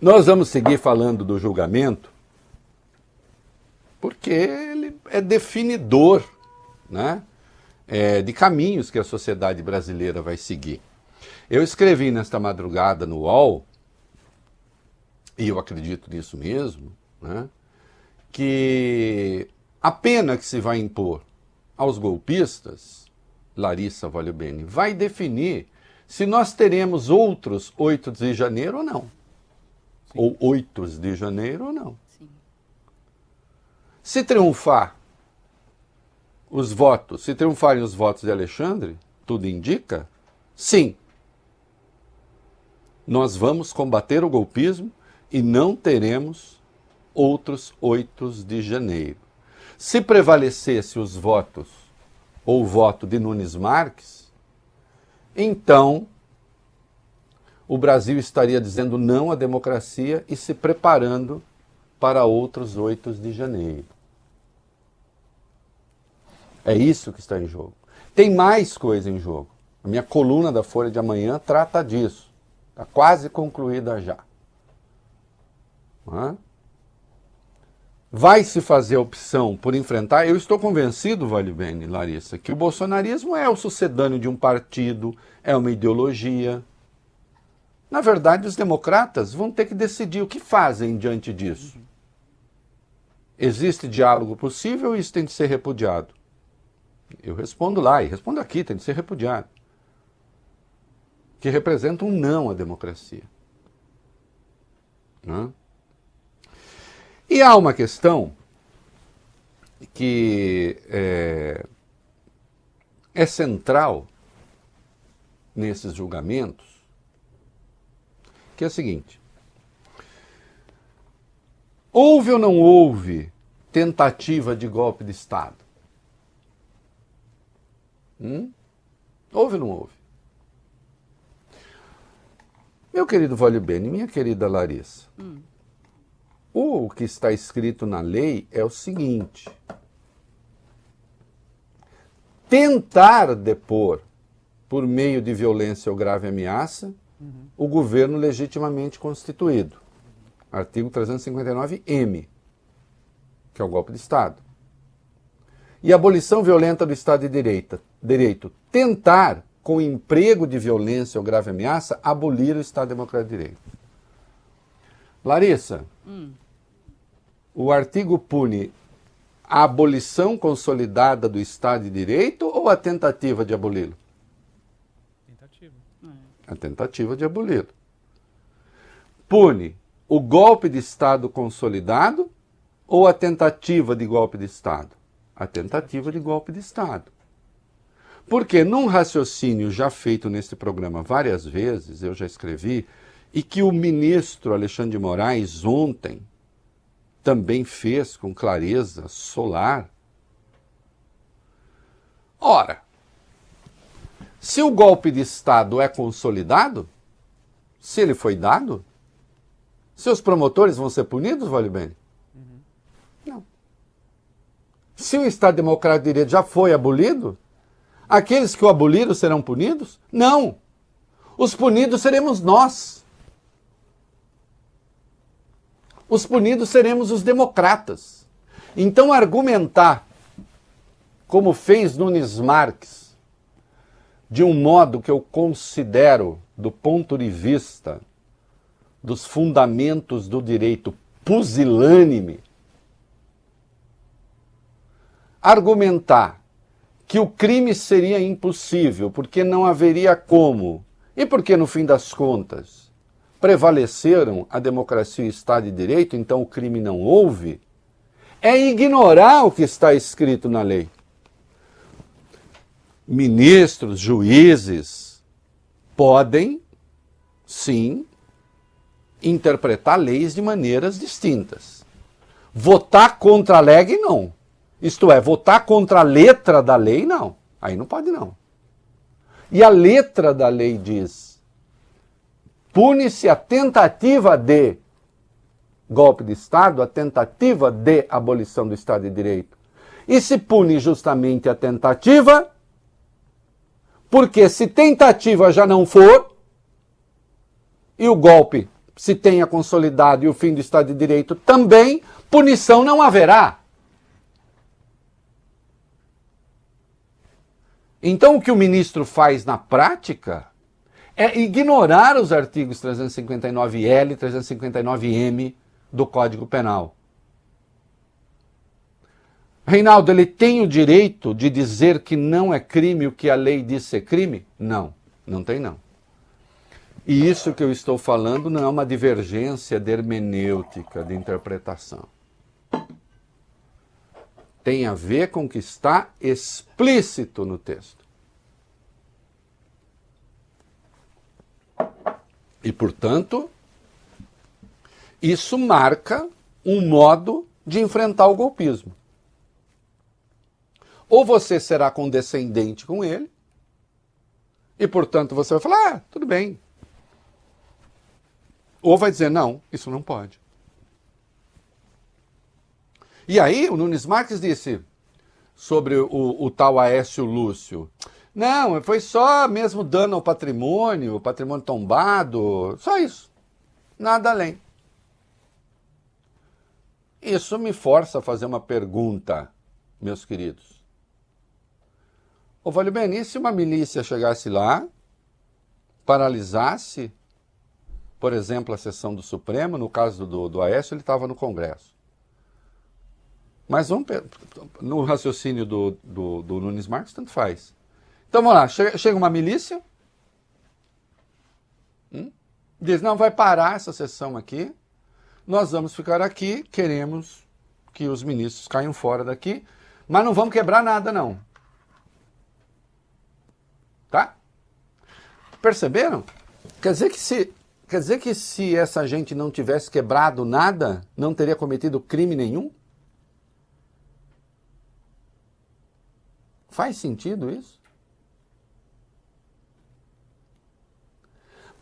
Nós vamos seguir falando do julgamento porque ele é definidor, né, de caminhos que a sociedade brasileira vai seguir. Eu escrevi nesta madrugada no UOL, e eu acredito nisso mesmo, né, que a pena que se vai impor aos golpistas, Larissa Voglio-Bene, vai definir se nós teremos outros 8 de janeiro ou não. Sim. Ou 8 de janeiro ou não. Sim. Se triunfar os votos, se triunfarem os votos de Alexandre, tudo indica, sim, nós vamos combater o golpismo e não teremos outros 8 de janeiro. Se prevalecesse os votos, ou o voto de Nunes Marques, então o Brasil estaria dizendo não à democracia e se preparando para outros 8 de janeiro. É isso que está em jogo. Tem mais coisa em jogo. A minha coluna da Folha de amanhã trata disso. Está quase concluída já. Vai se fazer a opção por enfrentar... Eu estou convencido, Voglio-Bene, Larissa, que o bolsonarismo é o sucedâneo de um partido, é uma ideologia. Na verdade, os democratas vão ter que decidir o que fazem diante disso. Existe diálogo possível e isso tem de ser repudiado. Eu respondo lá e respondo aqui, tem de ser repudiado. Que representa um não à democracia. E há uma questão que é central nesses julgamentos, que é a seguinte: houve ou não houve tentativa de golpe de Estado? Houve ou não houve? Meu querido Voglio-Bene, minha querida Larissa, o que está escrito na lei é o seguinte: tentar depor por meio de violência ou grave ameaça o governo legitimamente constituído. Artigo 359-M, que é o golpe de Estado. E abolição violenta do Estado de Direito. Tentar, com emprego de violência ou grave ameaça, abolir o Estado Democrático de Direito. Larissa, o artigo pune a abolição consolidada do Estado de Direito ou a tentativa de aboli-lo? Tentativa. A tentativa de aboli-lo. Pune o golpe de Estado consolidado ou a tentativa de golpe de Estado? A tentativa de golpe de Estado. Porque num raciocínio já feito neste programa várias vezes, eu já escrevi, e que o ministro Alexandre de Moraes ontem também fez com clareza solar. Ora, se o golpe de Estado é consolidado, se ele foi dado, seus promotores vão ser punidos, Voglio-Bene? Não. Se o Estado Democrático de Direito já foi abolido, aqueles que o aboliram serão punidos? Não. Os punidos seremos nós. Os punidos seremos os democratas. Então argumentar, como fez Nunes Marques, de um modo que eu considero, do ponto de vista dos fundamentos do direito, pusilânime, argumentar que o crime seria impossível, porque não haveria como, e porque, no fim das contas, prevaleceram a democracia e o Estado de Direito, então o crime não houve, é ignorar o que está escrito na lei. Ministros, juízes, podem, sim, interpretar leis de maneiras distintas. Votar contra a lei, não. Isto é, votar contra a letra da lei, não. Aí não pode, não. E a letra da lei diz: pune-se a tentativa de golpe de Estado, a tentativa de abolição do Estado de Direito. E se pune justamente a tentativa, porque se tentativa já não for, e o golpe se tenha consolidado e o fim do Estado de Direito também, punição não haverá. Então o que o ministro faz na prática é ignorar os artigos 359L e 359M do Código Penal. Reinaldo, ele tem o direito de dizer que não é crime o que a lei diz ser crime? Não, não tem não. E isso que eu estou falando não é uma divergência de hermenêutica, de interpretação. Tem a ver com o que está explícito no texto. E, portanto, isso marca um modo de enfrentar o golpismo. Ou você será condescendente com ele, e, portanto, você vai falar, tudo bem. Ou vai dizer, não, isso não pode. E aí, o Nunes Marques disse sobre o tal Aécio Lúcio, não, foi só mesmo dano ao patrimônio tombado, só isso, nada além. Isso me força a fazer uma pergunta, meus queridos. Ô, Valeu Bem, e se uma milícia chegasse lá, paralisasse, por exemplo, a sessão do Supremo, no caso do Aécio, ele estava no Congresso. Mas vamos no raciocínio do Nunes Marques, tanto faz. Então vamos lá, chega uma milícia, diz, não, vai parar essa sessão aqui, nós vamos ficar aqui, queremos que os ministros caiam fora daqui, mas não vamos quebrar nada não. Tá? Perceberam? Quer dizer que se essa gente não tivesse quebrado nada, não teria cometido crime nenhum? Faz sentido isso?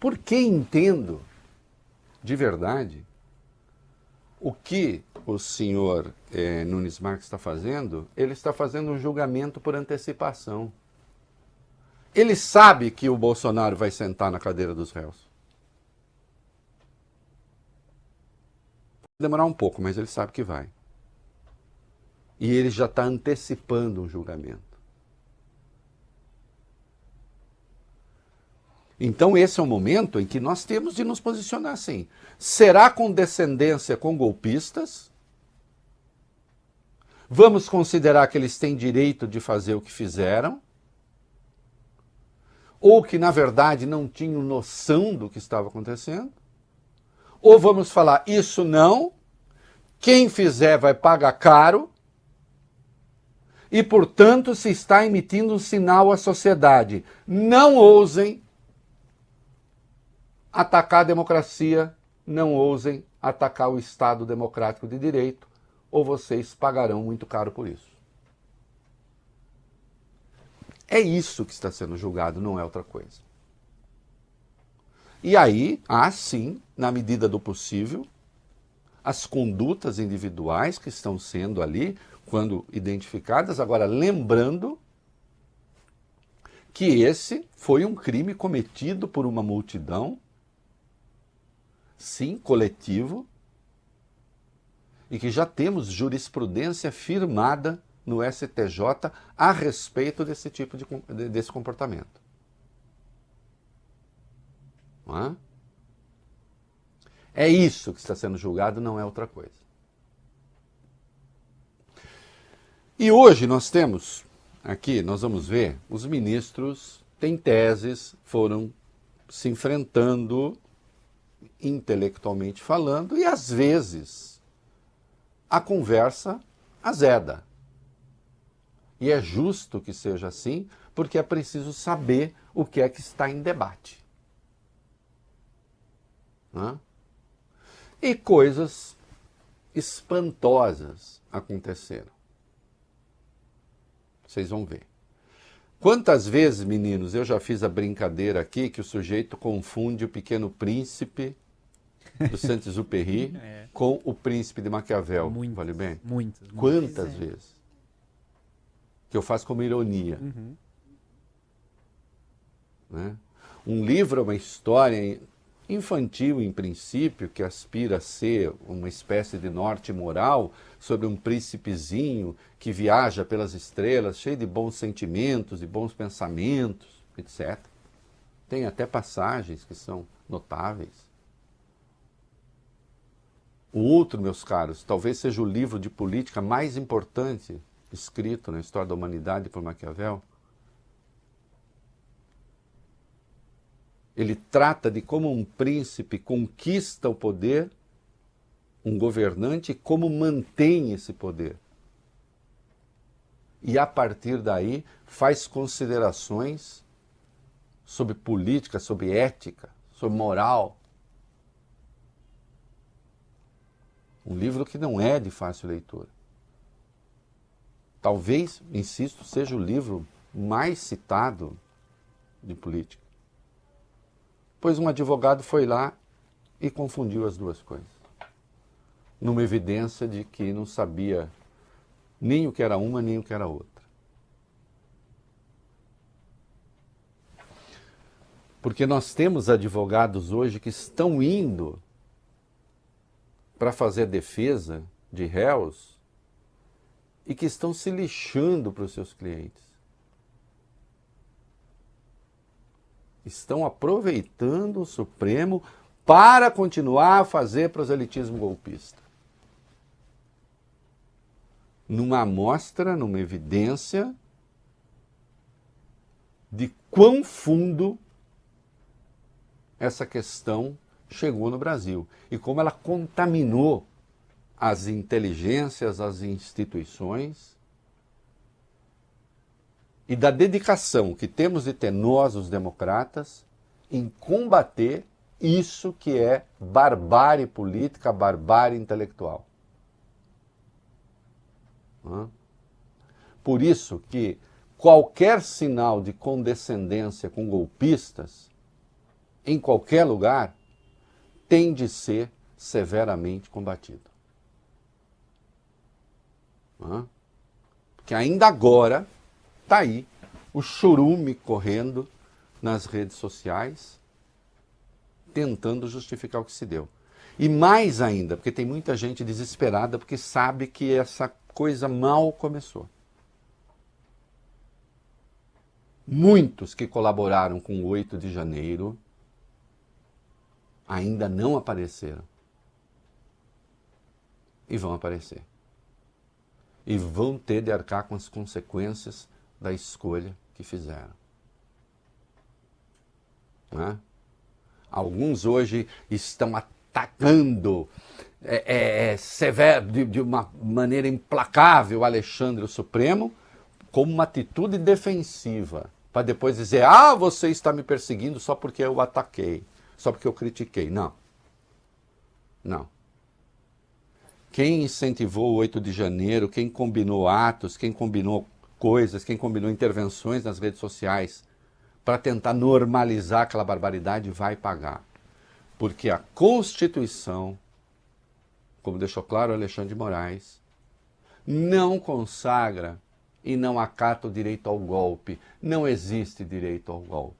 Porque entendo, de verdade, o que o senhor Nunes Marques está fazendo, ele está fazendo um julgamento por antecipação. Ele sabe que o Bolsonaro vai sentar na cadeira dos réus. Vai demorar um pouco, mas ele sabe que vai. E ele já está antecipando um julgamento. Então esse é o momento em que nós temos de nos posicionar assim. Será condescendência com golpistas? Vamos considerar que eles têm direito de fazer o que fizeram? Ou que, na verdade, não tinham noção do que estava acontecendo? Ou vamos falar, isso não, quem fizer vai pagar caro, e, portanto, se está emitindo um sinal à sociedade. Não ousem atacar a democracia, não ousem atacar o Estado democrático de direito, ou vocês pagarão muito caro por isso. É isso que está sendo julgado, não é outra coisa. E aí, há sim, na medida do possível, as condutas individuais que estão sendo ali, quando identificadas, agora lembrando que esse foi um crime cometido por uma multidão, sim, coletivo, e que já temos jurisprudência firmada no STJ a respeito desse tipo desse comportamento. Não é? É isso que está sendo julgado, não é outra coisa. E hoje nós temos, aqui nós vamos ver, os ministros têm teses, foram se enfrentando intelectualmente falando, e às vezes a conversa azeda. E é justo que seja assim, porque é preciso saber o que é que está em debate. Não é? E coisas espantosas aconteceram. Vocês vão ver. Quantas vezes, meninos, eu já fiz a brincadeira aqui que o sujeito confunde o Pequeno Príncipe do Saint-Exupéry com o Príncipe de Maquiavel. Muitas, vale bem? Muitas. Quantas vezes? Que eu faço como ironia. Uhum. Né? Um livro é uma história infantil em princípio, que aspira a ser uma espécie de norte moral sobre um príncipezinho que viaja pelas estrelas, cheio de bons sentimentos e bons pensamentos, etc. Tem até passagens que são notáveis. O outro, meus caros, talvez seja o livro de política mais importante escrito na história da humanidade por Maquiavel. Ele trata de como um príncipe conquista o poder, um governante, e como mantém esse poder. E a partir daí faz considerações sobre política, sobre ética, sobre moral. Um livro que não é de fácil leitura. Talvez, insisto, seja o livro mais citado de política. Pois um advogado foi lá e confundiu as duas coisas. Numa evidência de que não sabia nem o que era uma, nem o que era outra. Porque nós temos advogados hoje que estão indo para fazer defesa de réus e que estão se lixando para os seus clientes. Estão aproveitando o Supremo para continuar a fazer proselitismo golpista. Numa amostra, numa evidência de quão fundo essa questão chegou no Brasil e como ela contaminou as inteligências, as instituições, e da dedicação que temos de ter nós, os democratas, em combater isso que é barbárie política, barbárie intelectual. Por isso que qualquer sinal de condescendência com golpistas, em qualquer lugar, tem de ser severamente combatido. Porque ainda agora está aí o chorume correndo nas redes sociais, tentando justificar o que se deu. E mais ainda, porque tem muita gente desesperada porque sabe que essa coisa mal começou. Muitos que colaboraram com o 8 de janeiro ainda não apareceram. E vão aparecer. E vão ter de arcar com as consequências da escolha que fizeram. Alguns hoje estão atacando de uma maneira implacável Alexandre o Supremo como uma atitude defensiva, para depois dizer, você está me perseguindo só porque eu ataquei, só porque eu critiquei. Não. Não. Quem incentivou o 8 de janeiro, quem combinou atos, quem combinou coisas, quem combinou intervenções nas redes sociais para tentar normalizar aquela barbaridade vai pagar. Porque a Constituição, como deixou claro Alexandre de Moraes, não consagra e não acata o direito ao golpe. Não existe direito ao golpe.